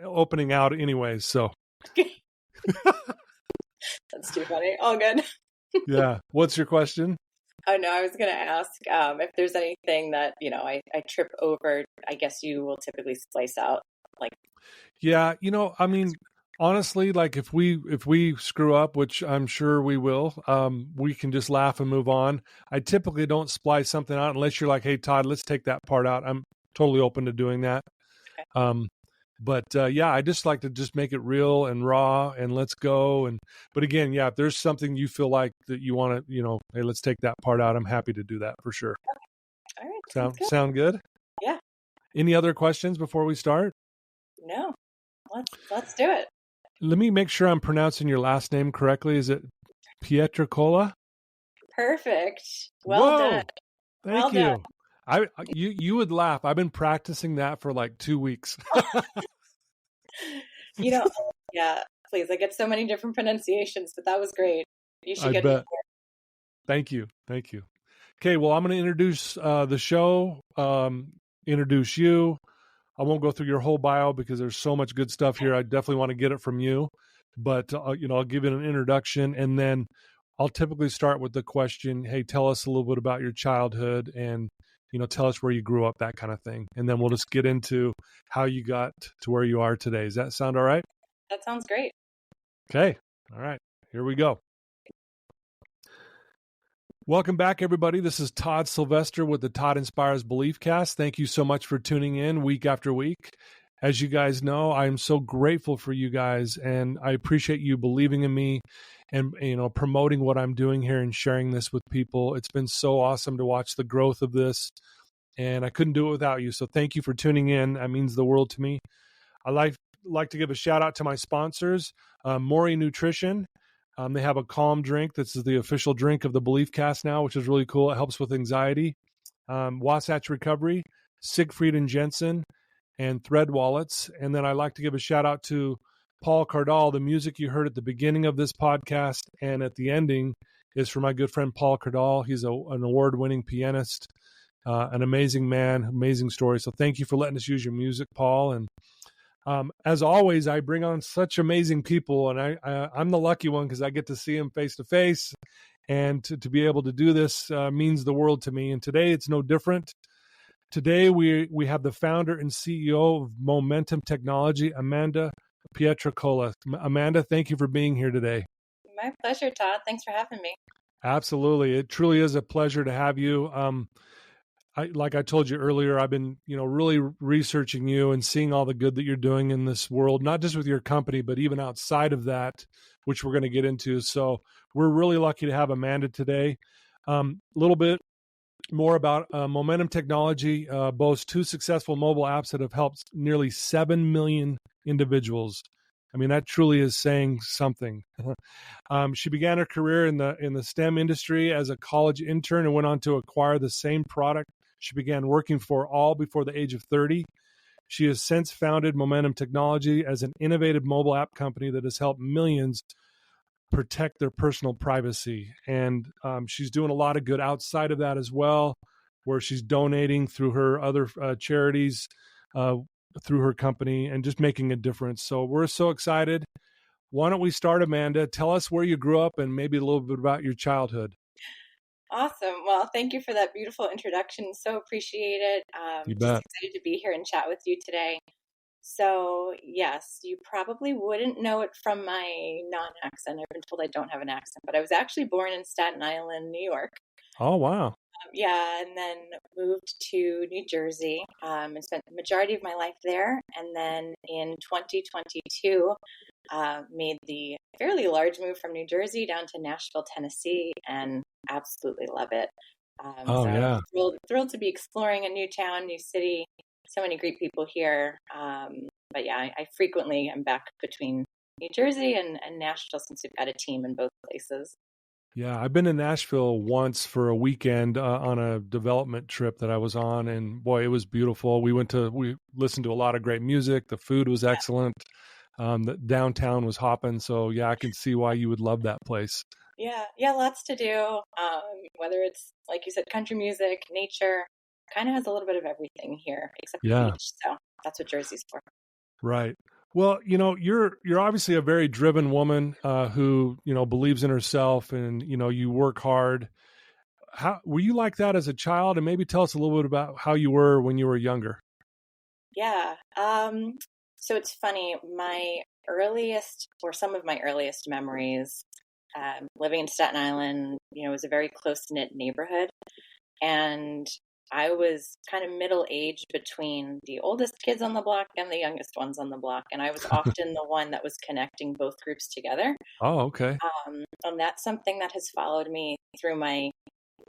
opening out anyways. So That's too funny. All good. yeah. What's your question? Oh no, I was going to ask if there's anything that, I trip over. I guess you will typically slice out like. Yeah. I mean, honestly, like if we screw up, which I'm sure we will, we can just laugh and move on. I typically don't splice something out unless you're like, hey, Todd, let's take that part out. I'm totally open to doing that. Okay. But yeah, I just like to just make it real and raw and let's go. But again, yeah, if there's something you feel like that you want to, hey, let's take that part out. I'm happy to do that for sure. All right. Sound good? Yeah. Any other questions before we start? No. Let's do it. Let me make sure I'm pronouncing your last name correctly. Is it Pietracola? Perfect. Well done. Thank you. You would laugh. I've been practicing that for like 2 weeks. Yeah, please. I get so many different pronunciations, but that was great. You should get more. Thank you. Okay, well, I'm going to introduce the show, introduce you. I won't go through your whole bio because there's so much good stuff here. I definitely want to get it from you, but I'll give it an introduction, and then I'll typically start with the question, hey, tell us a little bit about your childhood and, tell us where you grew up, that kind of thing. And then we'll just get into how you got to where you are today. Does that sound all right? That sounds great. Okay. All right. Here we go. Welcome back, everybody. This is Todd Sylvester with the Todd Inspires Belief Cast. Thank you so much for tuning in week after week. As you guys know, I am so grateful for you guys, and I appreciate you believing in me and promoting what I'm doing here and sharing this with people. It's been so awesome to watch the growth of this, and I couldn't do it without you. So thank you for tuning in. That means the world to me. I like to give a shout out to my sponsors, Maury Nutrition. They have a calm drink. This is the official drink of the Belief Cast now, which is really cool. It helps with anxiety. Wasatch Recovery, Siegfried and Jensen, and Thread Wallets. And then I like to give a shout out to Paul Cardall. The music you heard at the beginning of this podcast and at the ending is for my good friend Paul Cardall. He's an award-winning pianist, an amazing man, amazing story. So thank you for letting us use your music, Paul. And as always, I bring on such amazing people, and I'm the lucky one because I get to see them face to face, and to be able to do this means the world to me. And today it's no different. Today we have the founder and CEO of Momentum Technology, Amanda Pietracola. Amanda, thank you for being here today. My pleasure, Todd. Thanks for having me. Absolutely, it truly is a pleasure to have you. Like I told you earlier, I've been, really researching you and seeing all the good that you're doing in this world, not just with your company, but even outside of that, which we're going to get into. So we're really lucky to have Amanda today. A little bit more about Momentum Technology boasts 2 successful mobile apps that have helped nearly 7 million individuals. I mean, that truly is saying something. She began her career in the STEM industry as a college intern and went on to acquire the same product she began working for all before the age of 30. She has since founded Momentum Technology as an innovative mobile app company that has helped millions protect their personal privacy. And she's doing a lot of good outside of that as well, where she's donating through her other charities, through her company, and just making a difference. So we're so excited. Why don't we start, Amanda? Tell us where you grew up and maybe a little bit about your childhood. Awesome. Well, thank you for that beautiful introduction. So appreciate it. You bet. Just excited to be here and chat with you today. So yes, you probably wouldn't know it from my non-accent. I've been told I don't have an accent, but I was actually born in Staten Island, New York. Oh, wow. Yeah, and then moved to New Jersey and spent the majority of my life there. And then in 2022, made the fairly large move from New Jersey down to Nashville, Tennessee, and absolutely love it. Yeah. Thrilled to be exploring a new town, new city. So many great people here. But yeah, I frequently am back between New Jersey and Nashville since we've got a team in both places. Yeah, I've been to Nashville once for a weekend on a development trip that I was on, and boy, it was beautiful. We listened to a lot of great music. The food was excellent. The downtown was hopping. So yeah, I can see why you would love that place. Yeah, lots to do. Whether it's, like you said, country music, nature, kind of has a little bit of everything here except for the beach. So that's what Jersey's for. Right. Well, you're obviously a very driven woman who believes in herself, and you work hard. How were you like that as a child? And maybe tell us a little bit about how you were when you were younger. Yeah. So it's funny. My earliest, or some of my earliest memories, living in Staten Island, was a very close knit neighborhood. And I was kind of middle aged between the oldest kids on the block and the youngest ones on the block. And I was often the one that was connecting both groups together. Oh, okay. And that's something that has followed me through my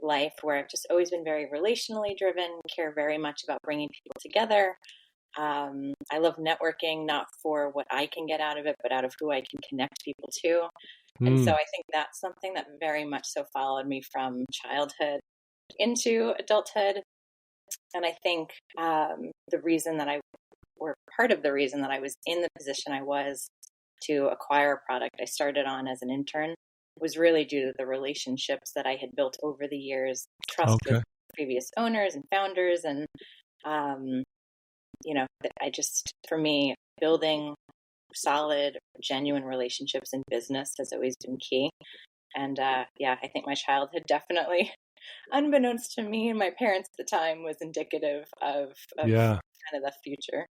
life, where I've just always been very relationally driven, care very much about bringing people together. I love networking, not for what I can get out of it, but out of who I can connect people to. And so Mm, I think that's something that very much so followed me from childhood into adulthood. And I think the reason that or part of the reason that I was in the position I was to acquire a product I started on as an intern was really due to the relationships that I had built over the years, trust with okay. previous owners and founders. And, I just, for me, building solid, genuine relationships in business has always been key. And I think my childhood definitely, unbeknownst to me and my parents at the time, was indicative of Yeah. kind of the future.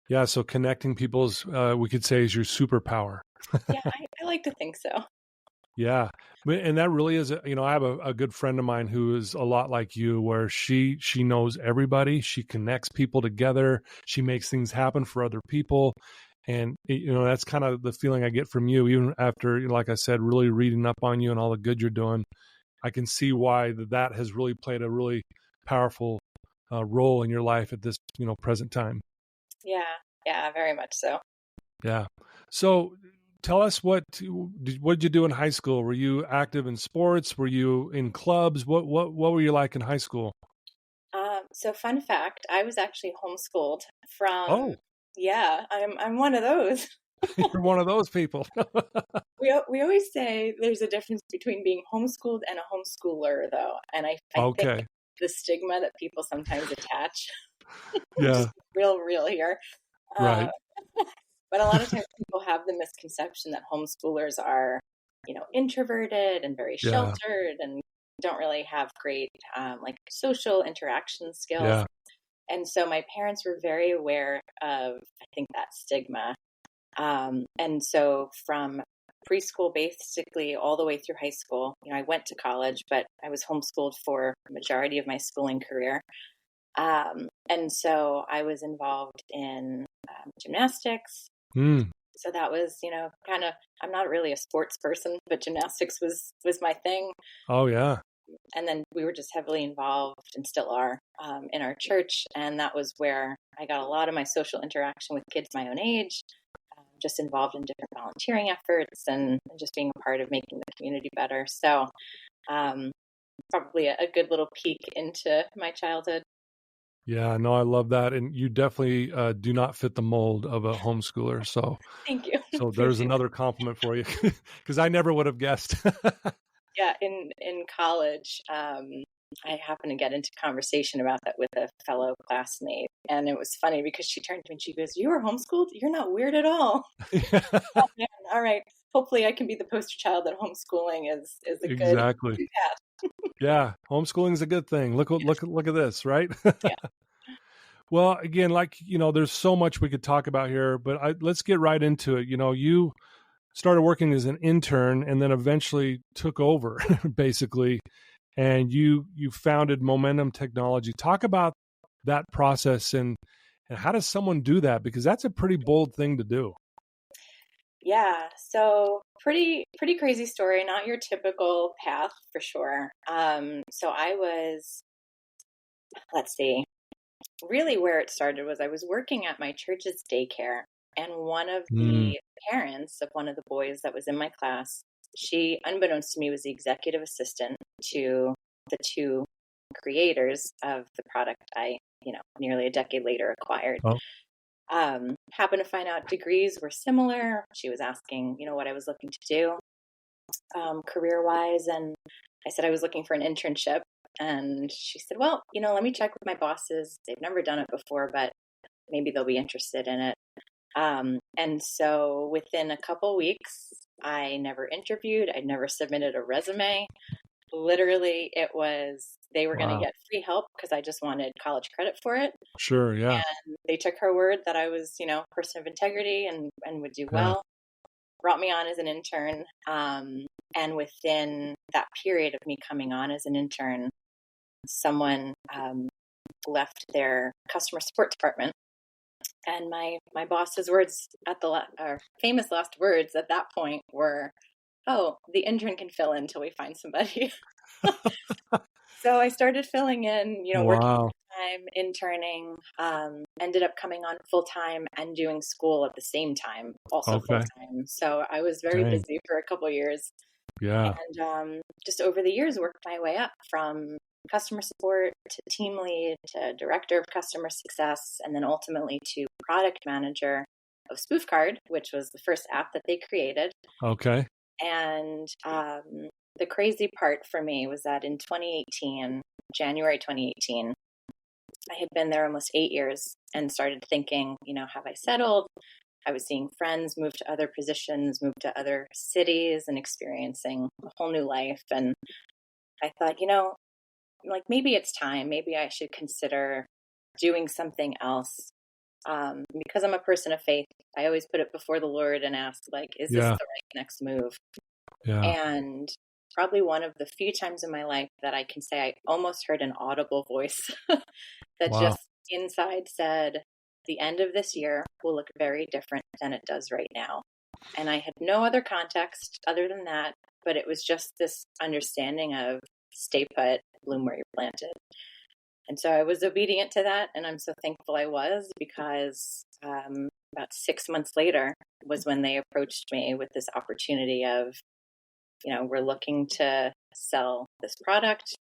Yeah. So connecting people's, we could say, is your superpower. Yeah, I like to think so. Yeah. And that really is, I have a good friend of mine who is a lot like you, where she knows everybody. She connects people together. She makes things happen for other people. And, that's kind of the feeling I get from you, even after, like I said, really reading up on you and all the good you're doing. I can see why that has really played a really powerful role in your life at this, present time. Yeah, very much so. Yeah. So tell us what did you do in high school? Were you active in sports? Were you in clubs? What were you like in high school? So fun fact, I was actually homeschooled from, Oh, yeah, I'm one of those. you're one of those people. We always say there's a difference between being homeschooled and a homeschooler, though. And I think Okay. the stigma that people sometimes attach, Yeah. just real here. Uh, Right. but a lot of times people have the misconception that homeschoolers are, introverted and very Yeah. sheltered and don't really have great like social interaction skills. Yeah. And so my parents were very aware of, I think, that stigma. And so from preschool, basically all the way through high school, I went to college, but I was homeschooled for the majority of my schooling career. And so I was involved in gymnastics. Mm. So that was, kind of, I'm not really a sports person, but gymnastics was my thing. Oh yeah. And then we were just heavily involved, and still are, in our church. And that was where I got a lot of my social interaction with kids my own age, just involved in different volunteering efforts and just being a part of making the community better. So um, probably a good little peek into my childhood. Yeah. No, I love that, and you definitely do not fit the mold of a homeschooler. So Thank you. there's Appreciate it. another compliment for you, because I never would have guessed. Yeah, in college, I happened to get into conversation about that with a fellow classmate, and it was funny because she turned to me and she goes, "You were homeschooled? You're not weird at all." Oh man, all right. Hopefully, I can be the poster child that homeschooling is a good Exactly. path. Yeah, homeschooling is a good thing. Look at this, right? Yeah, Well, again, like there's so much we could talk about here, but let's get right into it. You started working as an intern, and then eventually took over, basically, and you founded Momentum Technology. Talk about that process, and how does someone do that? Because that's a pretty bold thing to do. yeah. So pretty crazy story. Not your typical path for sure. So I was, let's see, really where it started was I was working at my church's daycare, and one of Mm. the parents of one of the boys that was in my class, she, unbeknownst to me, was the executive assistant to the two creators of the product I, nearly a decade later acquired. Oh, Happened to find out degrees were similar. She was asking, what I was looking to do career wise. And I said I was looking for an internship. And she said, well, let me check with my bosses. They've never done it before, but maybe they'll be interested in it. And so within a couple weeks, I never interviewed. I never submitted a resume. Literally, it was they were going to Wow. get free help because I just wanted college credit for it. Sure. Yeah. And they took her word that I was, a person of integrity and would do Yeah. well. Brought me on as an intern. And within that period of me coming on as an intern, someone left their customer support department. And my boss's words at our famous last words at that point were, "Oh, the intern can fill in until we find somebody." So I started filling in, working Wow. part-time, interning, ended up coming on full-time and doing school at the same time, also Okay. full-time. So I was very Dang. busy for a couple of years. Yeah. And just over the years, worked my way up from customer support to team lead to director of customer success, and then ultimately to product manager of Spoof Card, which was the first app that they created. Okay. And the crazy part for me was that in January 2018, I had been there almost 8 years and started thinking, have I settled? I was seeing friends move to other positions, move to other cities, and experiencing a whole new life. And I thought, maybe it's time. Maybe I should consider doing something else. Because I'm a person of faith, I always put it before the Lord and ask, is this Yeah. the right next move? Yeah. And probably one of the few times in my life that I can say I almost heard an audible voice that Wow. just inside said, the end of this year will look very different than it does right now. And I had no other context other than that, but it was just this understanding of stay put, bloom where you're planted. And so I was obedient to that. And I'm so thankful I was, because about 6 months later was when they approached me with this opportunity of, we're looking to sell this product.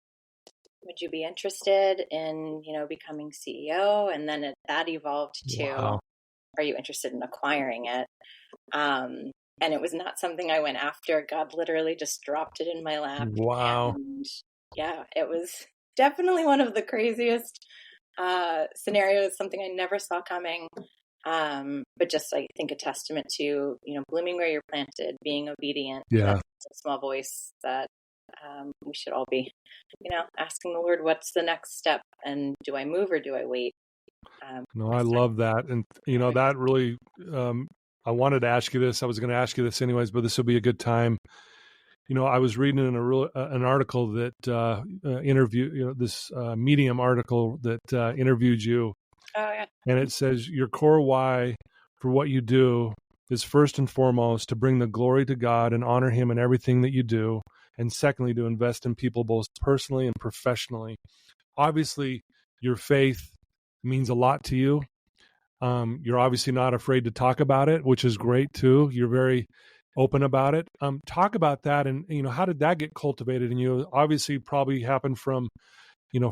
Would you be interested in, becoming CEO? And then that evolved to, Wow. are you interested in acquiring it? And it was not something I went after. God literally just dropped it in my lap. Wow. And yeah, it was definitely one of the craziest scenarios, something I never saw coming. But just, I think, a testament to, blooming where you're planted, being obedient to Yeah. that small voice that we should all be, asking the Lord, what's the next step? And do I move or do I wait? No, I love that. And, that really, I wanted to ask you this. I was going to ask you this anyways, but this will be a good time. I was reading in an article that interview, this Medium article that interviewed you. Oh, yeah. And it says your core why for what you do is first and foremost to bring the glory to God and honor Him in everything that you do. And secondly, to invest in people both personally and professionally. Obviously, your faith means a lot to you. You're obviously not afraid to talk about it, which is great too. You're very open about it. Talk about that, and how did that get cultivated in you? Obviously, probably happened from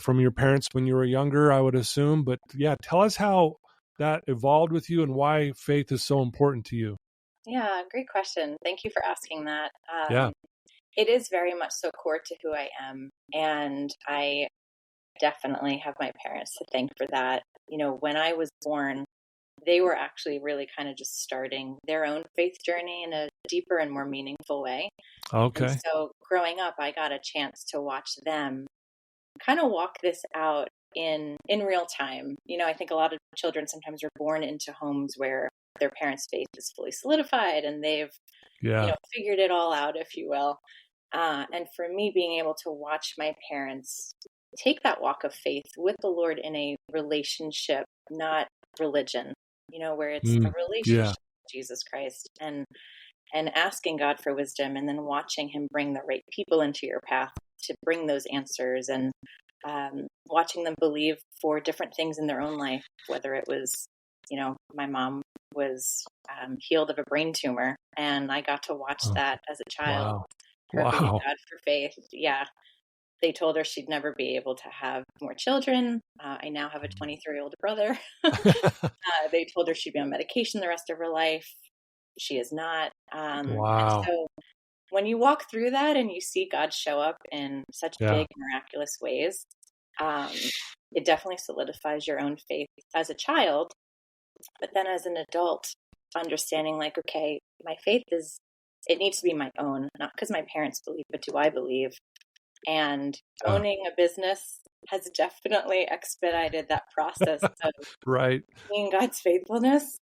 from your parents when you were younger, I would assume. But yeah, tell us how that evolved with you and why faith is so important to you. Yeah, great question. Thank you for asking that. Yeah. It is very much so core to who I am. And I definitely have my parents to thank for that. When I was born, they were actually really kind of just starting their own faith journey in a deeper and more meaningful way. And Okay. so growing up, I got a chance to watch them kind of walk this out in real time. I think a lot of children sometimes are born into homes where their parents' faith is fully solidified and they've, Yeah. figured it all out, if you will. And for me, being able to watch my parents take that walk of faith with the Lord in a relationship, not religion, where it's a Yeah. relationship with Jesus Christ, and asking God for wisdom, and then watching Him bring the right people into your path to bring those answers, and watching them believe for different things in their own life, whether it was, my mom was healed of a brain tumor, and I got to watch Oh, that as a child, wow. her believe Wow. God for faith. Yeah. They told her she'd never be able to have more children. I now have a 23-year-old brother. They told her she'd be on medication the rest of her life. She is not. And Wow. so when you walk through that and you see God show up in such Yeah. big, miraculous ways, it definitely solidifies your own faith as a child. But then as an adult, understanding like, okay, my faith it needs to be my own, not because my parents believe, but do I believe? And owning a business has definitely expedited that process of Right. seeing God's faithfulness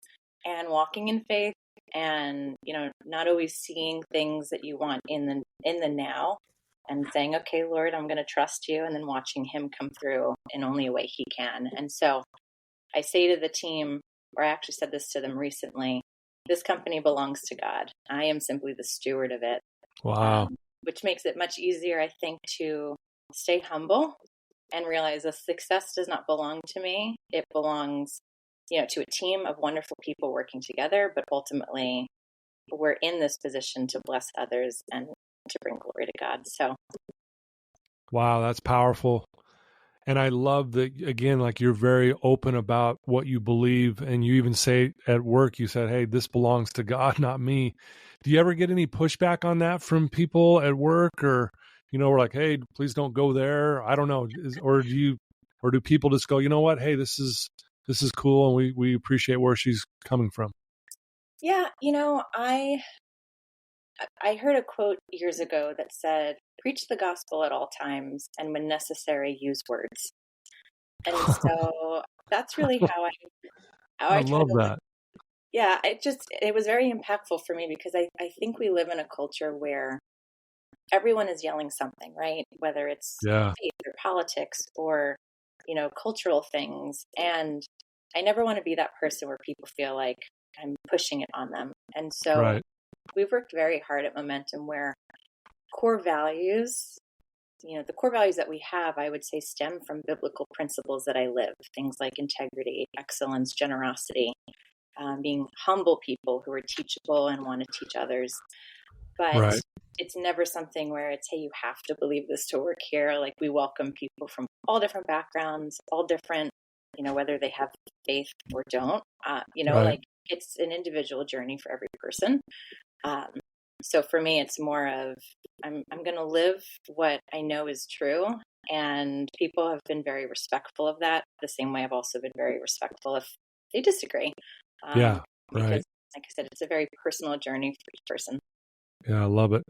and walking in faith, and not always seeing things that you want in the now, and saying, okay, Lord, I'm going to trust you, and then watching him come through in only a way he can. And so I say to the team, or I actually said this to them recently, this company belongs to God. I am simply the steward of it. Wow. Which makes it much easier, I think, to stay humble and realize the success does not belong to me. It belongs, to a team of wonderful people working together, but ultimately we're in this position to bless others and to bring glory to God. So, Wow, that's powerful. And I love that, again, like you're very open about what you believe. And you even say at work, you said, hey, this belongs to God, not me. Do you ever get any pushback on that from people at work, or, we're like, hey, please don't go there? I don't know. Or do people just go, you know what? Hey, this is cool. And we appreciate where she's coming from. yeah, I heard a quote years ago that said, preach the gospel at all times, and when necessary, use words. And so that's really how I I try love to live. that. Yeah, it was very impactful for me because I think we live in a culture where everyone is yelling something, right? Whether it's Yeah. faith or politics or, cultural things. And I never want to be that person where people feel like I'm pushing it on them. And so Right. we've worked very hard at Momentum where core values, the core values that we have, I would say, stem from biblical principles that I live. Things like integrity, excellence, generosity, being humble people who are teachable and want to teach others. But Right. it's never something where it's, hey, you have to believe this to work here. Like, we welcome people from all different backgrounds, all different, whether they have faith or don't, Right. like it's an individual journey for every person. So for me, it's more of, I'm going to live what I know is true. And people have been very respectful of that. The same way I've also been very respectful if they disagree. Yeah. Because, Right. like I said, it's a very personal journey for each person. Yeah, I love it.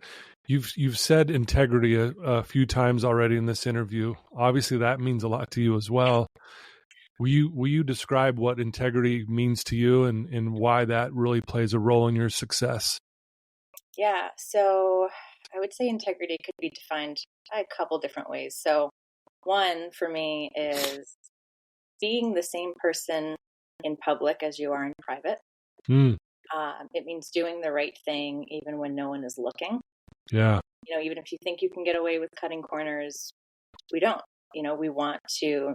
You've said integrity a few times already in this interview. Obviously, that means a lot to you as well. Will you describe what integrity means to you, and why that really plays a role in your success? Yeah. So I would say integrity could be defined a couple different ways. So one for me is being the same person in public as you are in private. Mm, It means doing the right thing even when no one is looking. yeah. Even if you think you can get away with cutting corners, we don't. We want to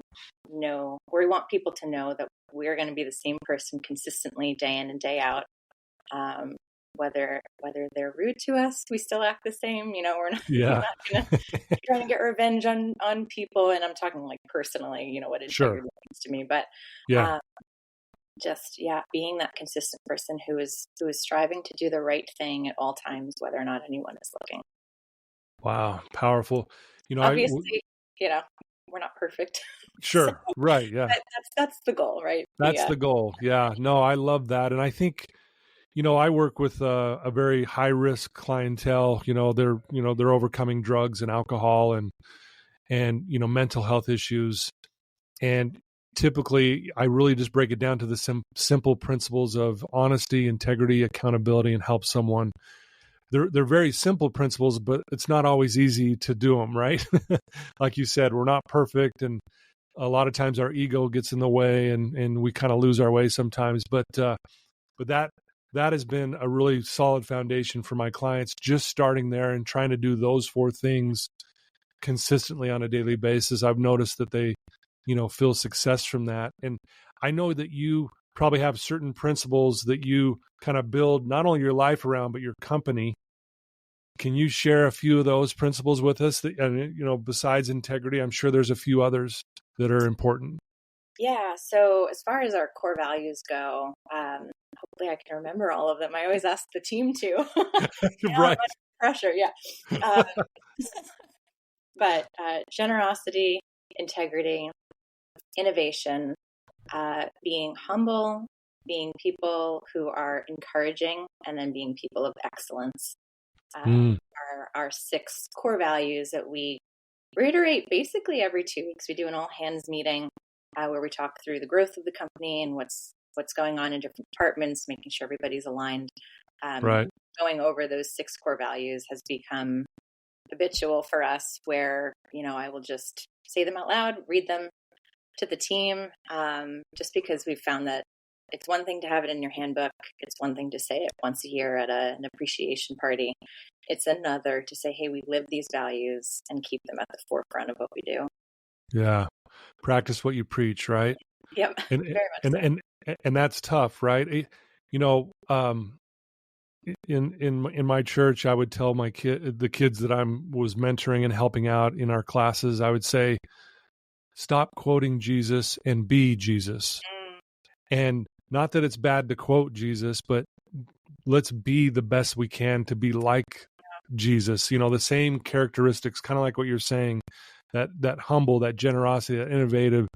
know, or we want people to know that we're going to be the same person consistently day in and day out. Whether they're rude to us, we still act the same. We're not, we're Yeah. not going to trying to get revenge on people. And I'm talking like personally, what Sure. integrity means to me. But Yeah. just being that consistent person who is striving to do the right thing at all times, whether or not anyone is looking. Wow. Powerful. Obviously, we're not perfect. So, Sure. Right. Yeah. but that's the goal, right? That's the goal. Yeah. No, I love that. And I think, I work with a very high risk clientele. They're overcoming drugs and alcohol and mental health issues. And typically, I really just break it down to the simple principles of honesty, integrity, accountability, and help someone. They're very simple principles, but it's not always easy to do them, right? Like you said, we're not perfect, and a lot of times our ego gets in the way, and we kind of lose our way sometimes. But that has been a really solid foundation for my clients, just starting there and trying to do those four things consistently on a daily basis. I've noticed that they feel success from that. And I know that you probably have certain principles that you kind of build not only your life around, but your company. Can you share a few of those principles with us and besides integrity? I'm sure there's a few others that are important. Yeah. So as far as our core values go, hopefully I can remember all of them. I always ask the team to. Now I'm Right. under pressure. Yeah. Uh, but generosity, integrity, innovation, being humble, being people who are encouraging, and then being people of excellence. Mm. Are our 6 core values that we reiterate basically every 2 weeks. We do an all hands meeting where we talk through the growth of the company and what's going on in different departments, making sure everybody's aligned. Right. Going over those 6 core values has become habitual for us, where, I will just say them out loud, read them to the team, just because we've found that it's one thing to have it in your handbook. It's one thing to say it once a year at an appreciation party. It's another to say, hey, we live these values, and keep them at the forefront of what we do. Yeah. Practice what you preach, right? Yep. And Very much so. and that's tough, right? In my church, I would tell the kids that was mentoring and helping out in our classes, I would say, stop quoting Jesus and be Jesus. And not that it's bad to quote Jesus, but let's be the best we can to be like Jesus. The same characteristics, kind of like what you're saying, that humble, that generosity, that innovative,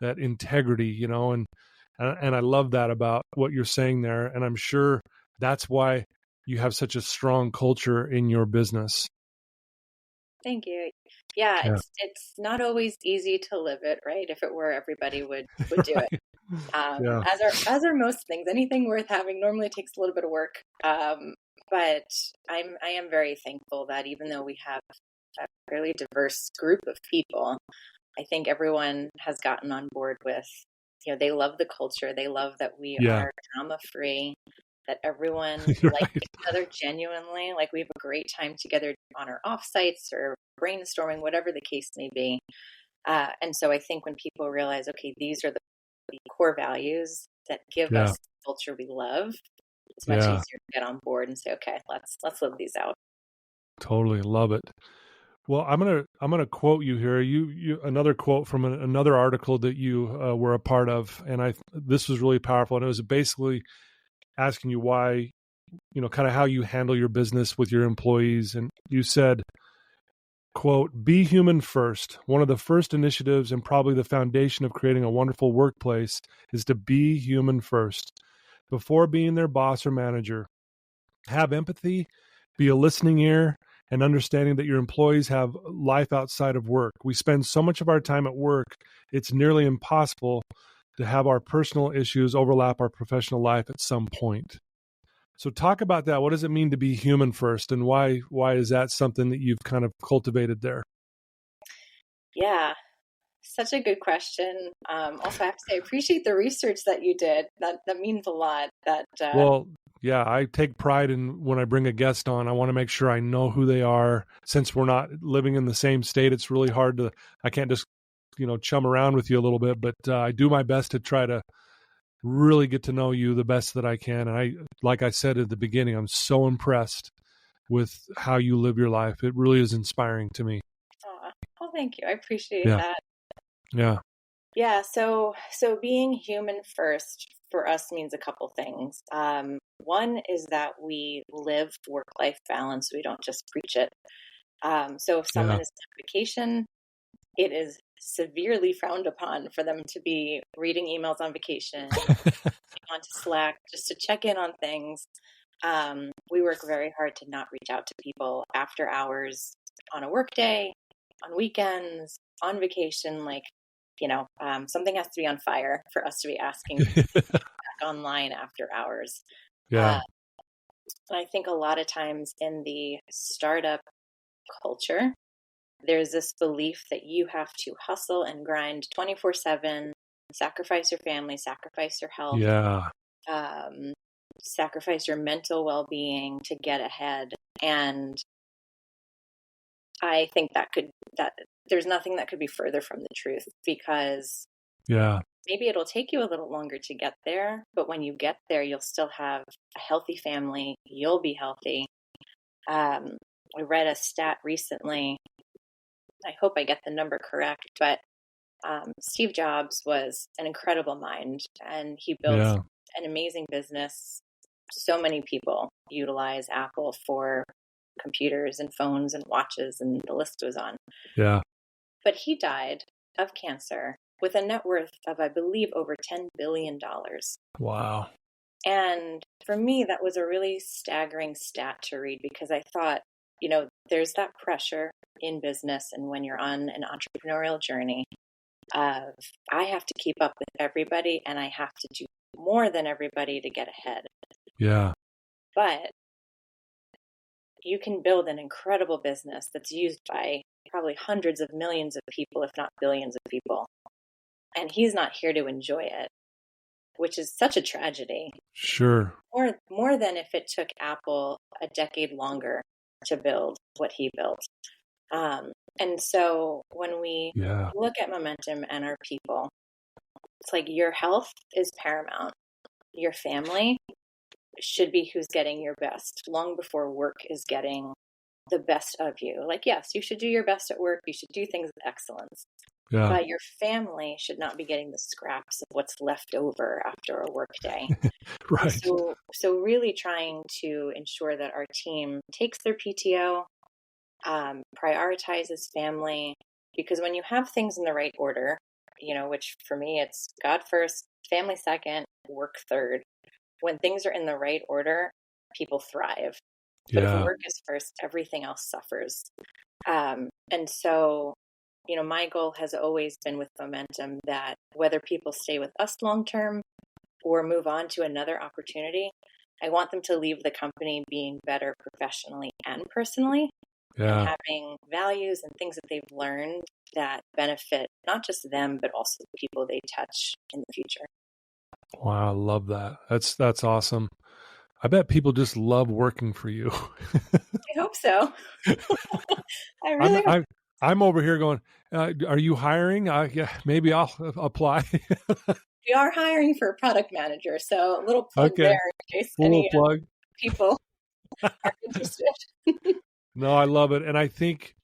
that integrity, and I love that about what you're saying there. And I'm sure that's why you have such a strong culture in your business. Thank you. Yeah, Yeah. it's not always easy to live it, right? If it were, everybody would do Right. it. Yeah. As are most things. Anything worth having normally takes a little bit of work. But I am very thankful that even though we have a fairly diverse group of people, I think everyone has gotten on board with, they love the culture. They love that we Yeah. are drama free, that everyone You're likes right. each other genuinely. Like, we have a great time together on our offsites or brainstorming, whatever the case may be. And so I think when people realize, okay, these are the core values that give Yeah. us the culture we love, it's much Yeah. easier to get on board and say, okay, let's live these out. Totally love it. Well, I'm gonna quote you here. You another quote from another article that you were a part of, and this was really powerful. And it was basically asking you why, kind of how you handle your business with your employees. And you said, quote, "Be human first. One of the first initiatives and probably the foundation of creating a wonderful workplace is to be human first. Before being their boss or manager, have empathy, be a listening ear, and understanding that your employees have life outside of work. We spend so much of our time at work, it's nearly impossible to have our personal issues overlap our professional life at some point." So talk about that. What does it mean to be human first, and why is that something that you've kind of cultivated there? Yeah, such a good question. Also, I have to say, I appreciate the research that you did. That means a lot. Well, yeah, I take pride in when I bring a guest on, I want to make sure I know who they are. Since we're not living in the same state, it's really hard I can't just, chum around with you a little bit, but I do my best to try to really get to know you the best that I can. And like I said at the beginning, I'm so impressed with how you live your life. It really is inspiring to me. Oh, thank you. I appreciate Yeah. that. Yeah. Yeah. So being human first for us means a couple things. One is that we live work-life balance. We don't just preach it. So if someone Yeah. is on vacation, it is severely frowned upon for them to be reading emails on vacation, onto Slack, just to check in on things. We work very hard to not reach out to people after hours, on a work day, on weekends, on vacation. Like, something has to be on fire for us to be asking back online after hours. Yeah. And I think a lot of times in the startup culture, there's this belief that you have to hustle and grind 24/7, sacrifice your family, sacrifice your health, Yeah. um, sacrifice your mental well-being to get ahead. And I think that there's nothing that could be further from the truth, because Yeah. maybe it'll take you a little longer to get there, but when you get there, you'll still have a healthy family. You'll be healthy. I read a stat recently. I hope I get the number correct, but Steve Jobs was an incredible mind, and he built Yeah. an amazing business. So many people utilize Apple for computers and phones and watches, and the list goes on. Yeah. But he died of cancer with a net worth of, I believe, over $10 billion. Wow. And for me, that was a really staggering stat to read, because I thought, there's that pressure in business and when you're on an entrepreneurial journey of, I have to keep up with everybody and I have to do more than everybody to get ahead. Yeah. But you can build an incredible business that's used by probably hundreds of millions of people, if not billions of people. And he's not here to enjoy it, which is such a tragedy. Sure. More than if it took Apple a decade longer to build what he built. And so when we look at momentum and our people, it's like your health is paramount. Your family should be who's getting your best long before work is getting the best of you. Like, yes, you should do your best at work. You should do things with excellence. Yeah. But your family should not be getting the scraps of what's left over after a work day. Right. So really trying to ensure that our team takes their PTO, prioritizes family, because when you have things in the right order, which for me, it's God first, family second, work third. When things are in the right order, people thrive. But if work is first, everything else suffers. And so, my goal has always been with momentum that whether people stay with us long-term or move on to another opportunity, I want them to leave the company being better professionally and personally, and having values and things that they've learned that benefit not just them, but also the people they touch in the future. Wow, I love that. That's awesome. I bet people just love working for you. I hope so. I really hope. I'm over here going, are you hiring? Yeah, maybe I'll apply. We are hiring for a product manager, so a little plug there in case any people are interested. No, I love it. And I think,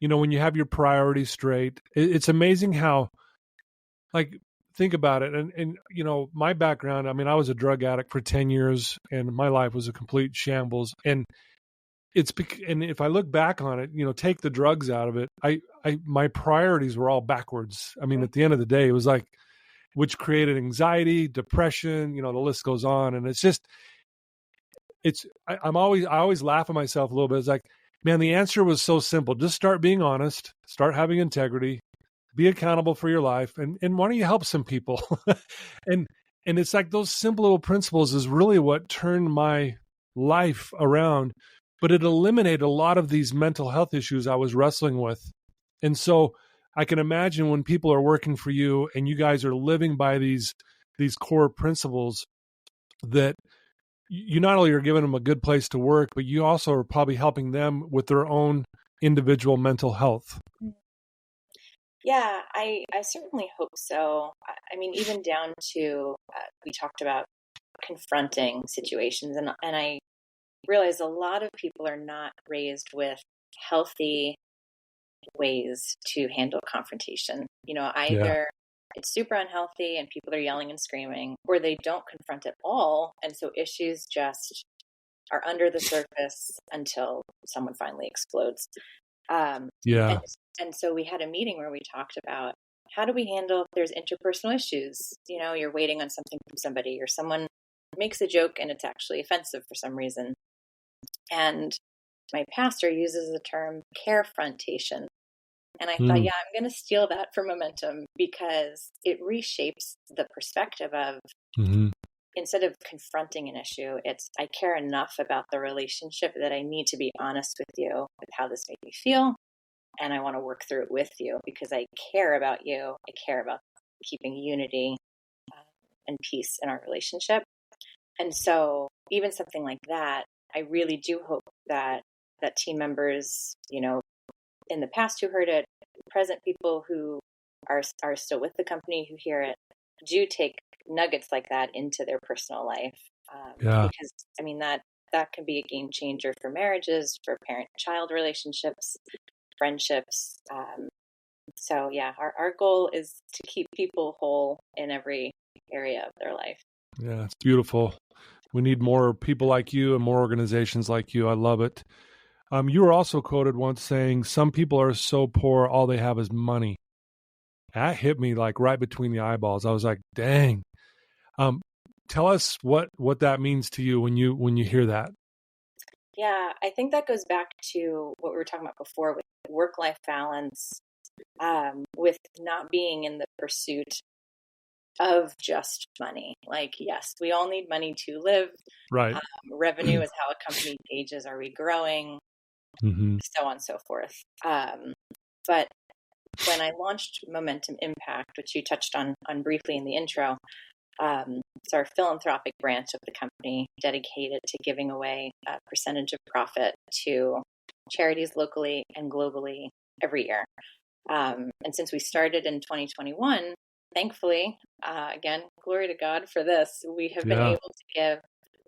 when you have your priorities straight, it's amazing how, like, think about it. And my background, I mean, I was a drug addict for 10 years and my life was a complete shambles. And and if I look back on it, take the drugs out of it, my priorities were all backwards. I mean, at the end of the day, it was like, which created anxiety, depression, the list goes on. And it's just, I always laugh at myself a little bit. It's like, man, the answer was so simple. Just start being honest, start having integrity, be accountable for your life, and why don't you help some people? and it's like those simple little principles is really what turned my life around, but it eliminated a lot of these mental health issues I was wrestling with. And so I can imagine when people are working for you and you guys are living by these core principles, that you not only are giving them a good place to work, but you also are probably helping them with their own individual mental health. Yeah, I certainly hope so. I mean, even down to, we talked about confronting situations, and I realize a lot of people are not raised with healthy ways to handle confrontation. Either it's super unhealthy and people are yelling and screaming, or they don't confront at all. And so issues just are under the surface until someone finally explodes. And so we had a meeting where we talked about, how do we handle if there's interpersonal issues? You're waiting on something from somebody, or someone makes a joke and it's actually offensive for some reason. And my pastor uses the term carefrontation. And I thought, I'm going to steal that for momentum, because it reshapes the perspective of, instead of confronting an issue, it's, I care enough about the relationship that I need to be honest with you with how this made me feel. And I want to work through it with you because I care about you. I care about keeping unity and peace in our relationship. And so even something like that, I really do hope that team members, in the past who heard it, present people who are still with the company who hear it, do take nuggets like that into their personal life. Because, I mean, that can be a game changer for marriages, for parent-child relationships, friendships. So yeah, our goal is to keep people whole in every area of their life. Yeah, it's beautiful. We need more people like you and more organizations like you. I love it. You were also quoted once saying, some people are so poor, all they have is money. That hit me like right between the eyeballs. I was like, dang. Um, Tell us what that means to you when you hear that. Yeah, I think that goes back to what we were talking about before with work-life balance, with not being in the pursuit of just money. Like, yes, we all need money to live. Right. Revenue is how a company gauges, are we growing, Mm-hmm. so on and so forth. But when I launched Momentum Impact, which you touched on briefly in the intro, it's our philanthropic branch of the company dedicated to giving away a percentage of profit to charities locally and globally every year. And since we started in 2021, thankfully, again, glory to God for this, we have been Yeah. able to give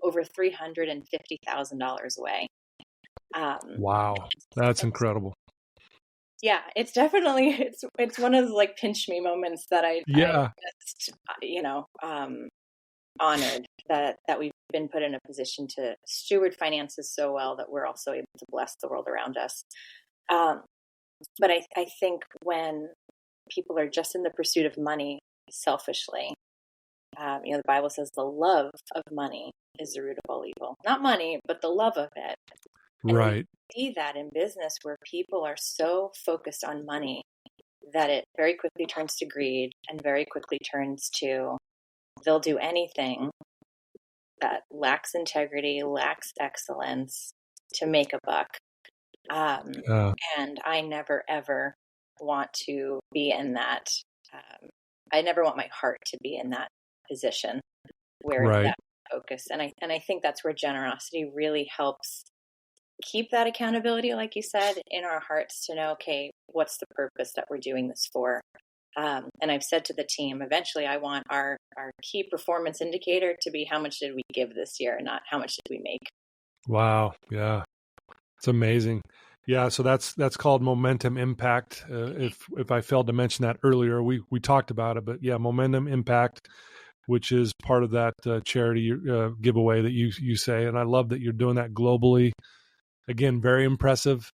over $350,000 away. Wow. That's And incredible. yeah, it's definitely it's one of those like pinch me moments that I Yeah. just honored that we've been put in a position to steward finances so well that we're also able to bless the world around us. But I think when people are just in the pursuit of money selfishly, the Bible says the love of money is the root of all evil. Not money, but the love of it. And we Right. see that in business where people are so focused on money that it very quickly turns to greed and very quickly turns to they'll do anything that lacks integrity, lacks excellence to make a buck. Yeah. And I never, ever want to be in that. I never want my heart to be in that position where Right. that focus. And I think that's where generosity really helps keep that accountability, like you said, in our hearts to know, okay, what's the purpose that we're doing this for? And I've said to the team, eventually I want our key performance indicator to be how much did we give this year, not how much did we make. Wow. Yeah. It's amazing. Yeah, so that's called Momentum Impact. If I failed to mention that earlier, we talked about it, but yeah, Momentum Impact, which is part of that charity giveaway that you say, and I love that you're doing that globally. Again, very impressive,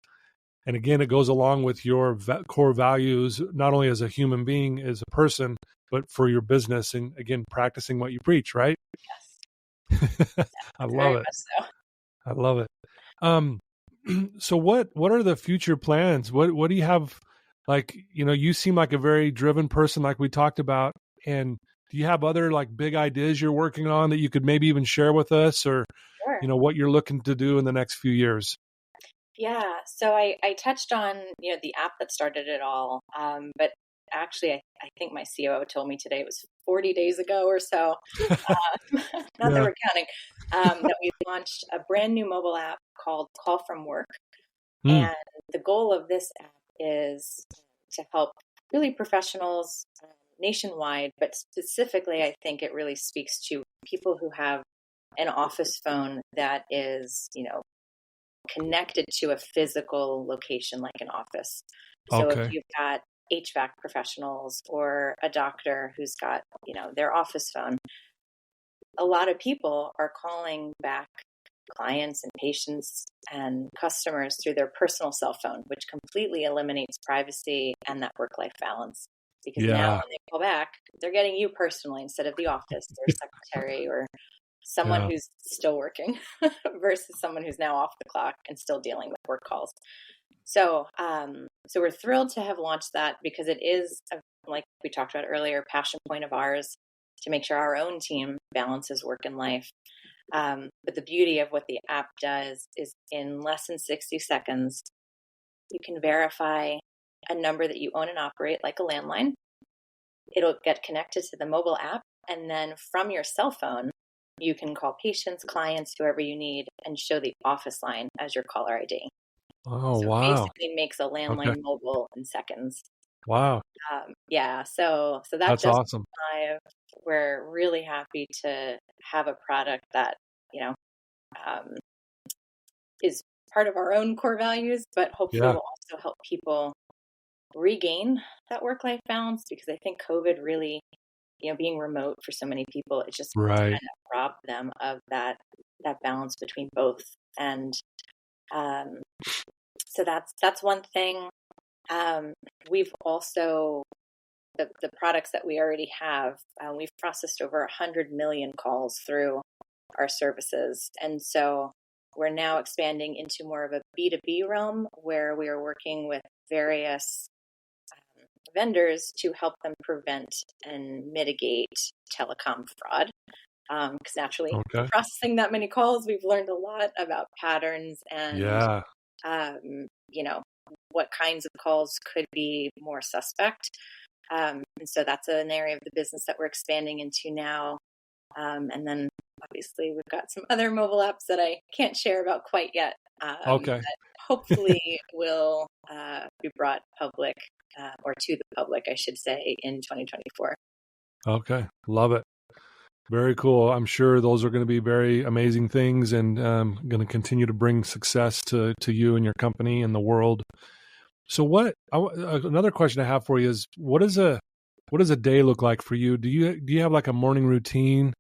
and again, it goes along with your core values, not only as a human being, as a person, but for your business, and again, practicing what you preach. Right? Yes, I very love it. much so. I love it. Um, so what are the future plans? What do you have? Like, you seem like a very driven person, like we talked about. And do you have other like big ideas you're working on that you could maybe even share with us, or Sure. what you're looking to do in the next few years? Yeah. So I touched on, the app that started it all. But actually, I think my COO told me today it was 40 days ago or so. Not that Yeah. we're counting, that we launched a brand new mobile app called Call from Work. Mm, And the goal of this app is to help really professionals nationwide, but specifically, I think it really speaks to people who have an office phone that is, connected to a physical location like an office. So if okay. you've got HVAC professionals or a doctor who's got, their office phone, a lot of people are calling back clients and patients and customers through their personal cell phone, which completely eliminates privacy and that work-life balance. Because now Yeah. when they call back, they're getting you personally instead of the office, their secretary or someone Yeah. who's still working versus someone who's now off the clock and still dealing with work calls. So, so we're thrilled to have launched that because it is, like we talked about earlier, passion point of ours to make sure our own team balances work and life. But the beauty of what the app does is in less than 60 seconds, you can verify a number that you own and operate like a landline. It'll get connected to the mobile app. And then from your cell phone, you can call patients, clients, whoever you need, and show the office line as your caller ID. Oh, So it wow. basically makes a Okay. landline mobile in seconds. Wow. Yeah, so that That's just awesome. live. We're really happy to have a product that you know um, is part of our own core values, but hopefully Yeah. will also help people regain that work-life balance because I think COVID really, being remote for so many people, it's Right. kind of robbed them of that balance between both. And um, so that's one thing. We've also the products that we already have, we've processed over 100 million calls through our services. And so we're now expanding into more of a B2B realm where we are working with various vendors to help them prevent and mitigate telecom fraud. Because naturally, processing that many calls, we've learned a lot about patterns and, what kinds of calls could be more suspect. And so that's an area of the business that we're expanding into now. And then obviously we've got some other mobile apps that I can't share about quite yet. That hopefully will be brought public or to the public, I should say, in 2024. Okay. Love it. Very cool. I'm sure those are going to be very amazing things and going to continue to bring success to you and your company and the world. So another question I have for you is what does a day look like for you? Do you have like a morning routine?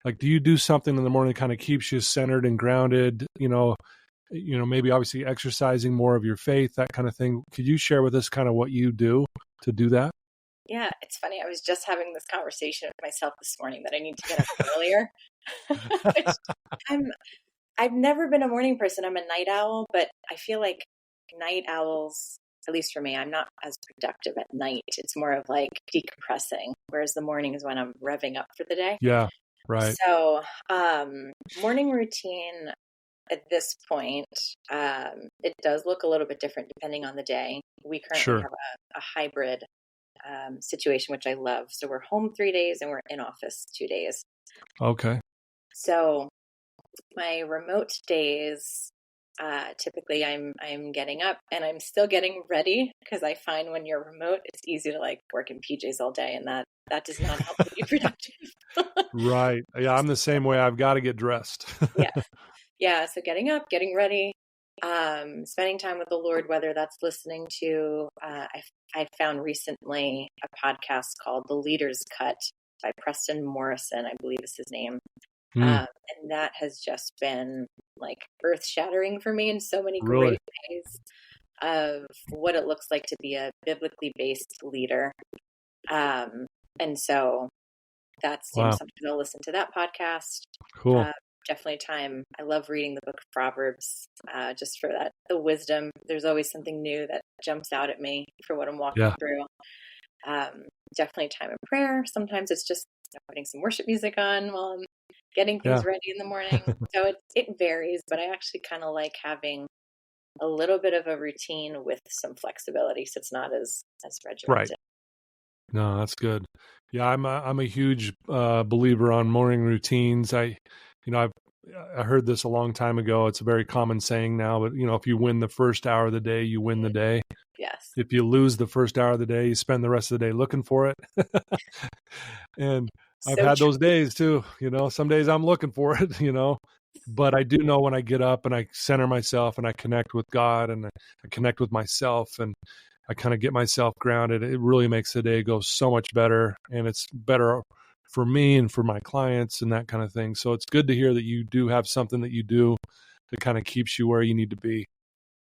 Like, do you do something in the morning that kind of keeps you centered and grounded? Maybe obviously exercising more of your faith, that kind of thing. Could you share with us kind of what you do to do that? Yeah, it's funny. I was just having this conversation with myself this morning that I need to get up earlier. I've never been a morning person. I'm a night owl, but I feel like night owls, at least for me, I'm not as productive at night. It's more of like decompressing, whereas the morning is when I'm revving up for the day. Yeah, right. So morning routine at this point, it does look a little bit different depending on the day. We currently have a hybrid situation, which I love. So we're home 3 days and we're in office 2 days. Okay. So my remote days, typically I'm getting up and I'm still getting ready because I find when you're remote, it's easy to like work in PJs all day and that does not help you be productive. Right. Yeah, I'm the same way. I've got to get dressed. Yeah. So getting up, getting ready, spending time with the Lord, whether that's listening to, I found recently a podcast called The Leader's Cut by Preston Morrison, I believe is his name. And that has just been like earth shattering for me in so many great ways of what it looks like to be a biblically based leader. And so that's something I'll listen to that podcast. Cool. Definitely time. I love reading the book of Proverbs, just for the wisdom. There's always something new that jumps out at me for what I'm walking through. Definitely time of prayer. Sometimes it's just putting some worship music on while I'm getting things ready in the morning. So it varies, but I actually kind of like having a little bit of a routine with some flexibility, so it's not as regimented. Right. No, that's good. Yeah, I'm a huge believer on morning routines. I heard this a long time ago. It's a very common saying now, but if you win the first hour of the day, you win the day. Yes. If you lose the first hour of the day, you spend the rest of the day looking for it. And I've had those days too. Some days I'm looking for it, but I do know when I get up and I center myself and I connect with God and I connect with myself and I kind of get myself grounded, it really makes the day go so much better, and it's better for me and for my clients and that kind of thing. So it's good to hear that you do have something that you do that kind of keeps you where you need to be.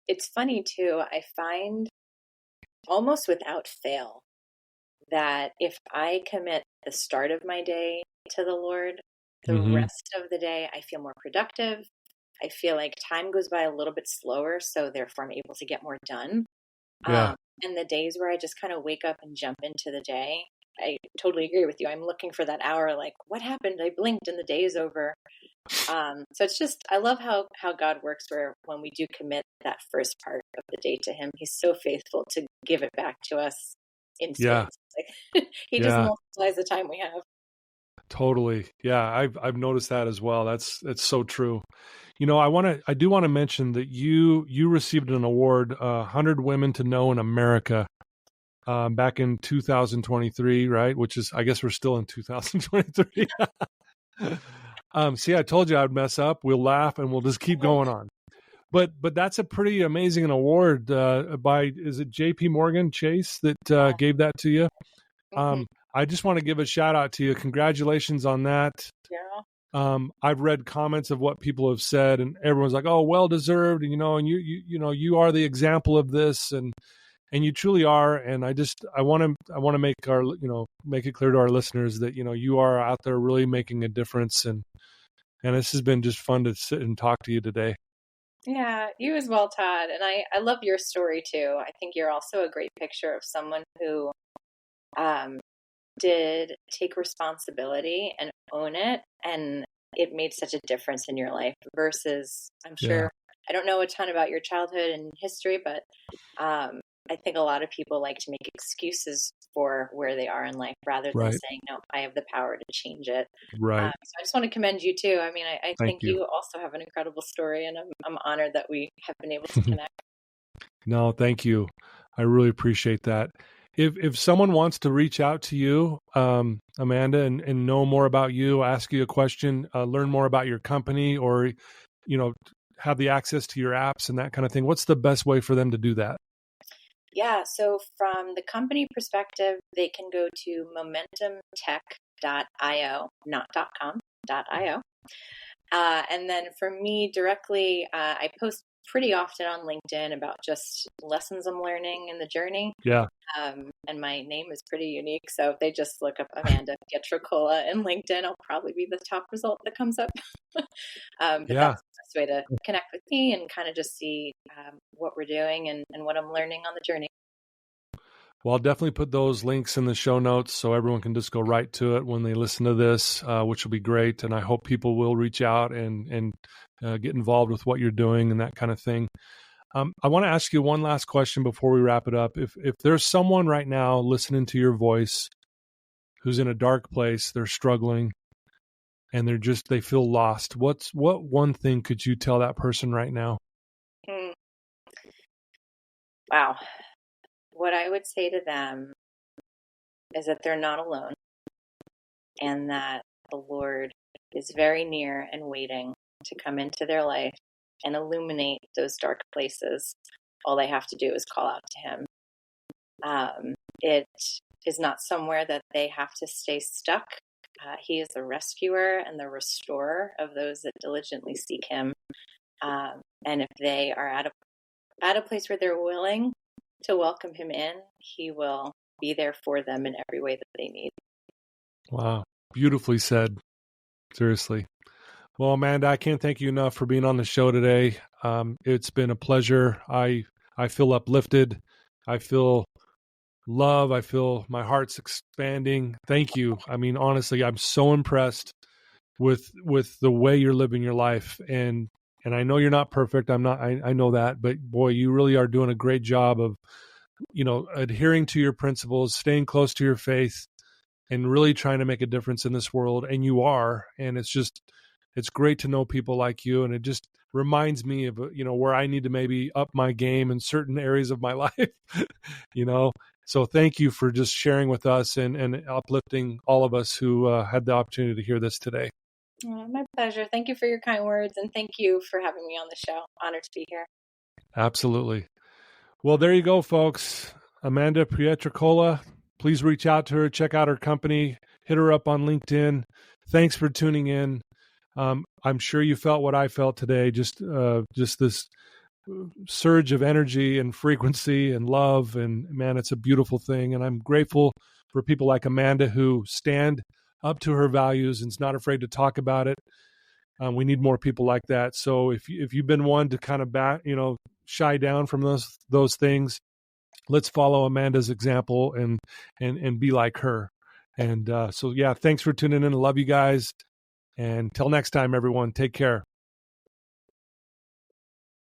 It's funny too. I find almost without fail that if I commit the start of my day to the Lord, the rest of the day, I feel more productive. I feel like time goes by a little bit slower, so therefore I'm able to get more done. Yeah. And the days where I just kind of wake up and jump into the day, I totally agree with you. I'm looking for that hour, like, what happened? I blinked and the day is over. So it's just, I love how God works, where when we do commit that first part of the day to him, he's so faithful to give it back to us in spades. Like, he just multiplies the time we have. Totally. Yeah. I've noticed that as well. It's so true. I do want to mention that you received an award, 100 Women to Know in America, back in 2023, right? Which is, I guess we're still in 2023. See, I told you I'd mess up. We'll laugh and we'll just keep going on. But that's a pretty amazing award by, is it JP Morgan Chase that gave that to you? I just want to give a shout out to you. Congratulations on that. Yeah. I've read comments of what people have said, and everyone's like, "Oh, well deserved," and you are the example of this, and and you truly are. And I want to make make it clear to our listeners that, you are out there really making a difference. And this has been just fun to sit and talk to you today. Yeah, you as well, Todd. And I love your story too. I think you're also a great picture of someone who um, did take responsibility and own it. And it made such a difference in your life versus, I'm sure, I don't know a ton about your childhood and history, but I think a lot of people like to make excuses for where they are in life rather than Right. saying, no, I have the power to change it. Right. So I just want to commend you too. I mean, I Thank think you. you also have an incredible story, and I'm honored that we have been able to connect. No, thank you. I really appreciate that. If someone wants to reach out to you, Amanda, and know more about you, ask you a question, learn more about your company, or, have the access to your apps and that kind of thing, what's the best way for them to do that? Yeah, so from the company perspective, they can go to momentumtech.io, not .com, .io. And then for me directly, I post pretty often on LinkedIn about just lessons I'm learning in the journey. Yeah. And my name is pretty unique. So if they just look up Amanda Pietrocola in LinkedIn, I'll probably be the top result that comes up. But that's the best way to connect with me and kind of just see what we're doing and what I'm learning on the journey. Well, I'll definitely put those links in the show notes so everyone can just go right to it when they listen to this, which will be great. And I hope people will reach out and get involved with what you're doing and that kind of thing. I want to ask you one last question before we wrap it up. If there's someone right now listening to your voice who's in a dark place, they're struggling, and they feel lost, what one thing could you tell that person right now? Wow. What I would say to them is that they're not alone and that the Lord is very near and waiting to come into their life and illuminate those dark places. All they have to do is call out to Him. It is not somewhere that they have to stay stuck. He is the rescuer and the restorer of those that diligently seek Him. And if they are at a place where they're willing to welcome Him in, He will be there for them in every way that they need. Wow. Beautifully said. Seriously. Well, Amanda, I can't thank you enough for being on the show today. It's been a pleasure. I feel uplifted. I feel love. I feel my heart's expanding. Thank you. I mean, honestly, I'm so impressed with the way you're living your life. And I know you're not perfect. I'm not, I know that, but boy, you really are doing a great job of, adhering to your principles, staying close to your faith, and really trying to make a difference in this world. And you are, and it's great to know people like you. And it just reminds me of, where I need to maybe up my game in certain areas of my life, So thank you for just sharing with us and uplifting all of us who had the opportunity to hear this today. My pleasure. Thank you for your kind words, and thank you for having me on the show. Honored to be here. Absolutely. Well, there you go, folks. Amanda Pietrocola. Please reach out to her, check out her company, hit her up on LinkedIn. Thanks for tuning in. I'm sure you felt what I felt today, just this surge of energy and frequency and love. And man, it's a beautiful thing. And I'm grateful for people like Amanda who stand up to her values and is not afraid to talk about it. We need more people like that. So if you've been one to kind of shy down from those things, let's follow Amanda's example and be like her. And so, yeah, thanks for tuning in. I love you guys. And till next time, everyone, take care.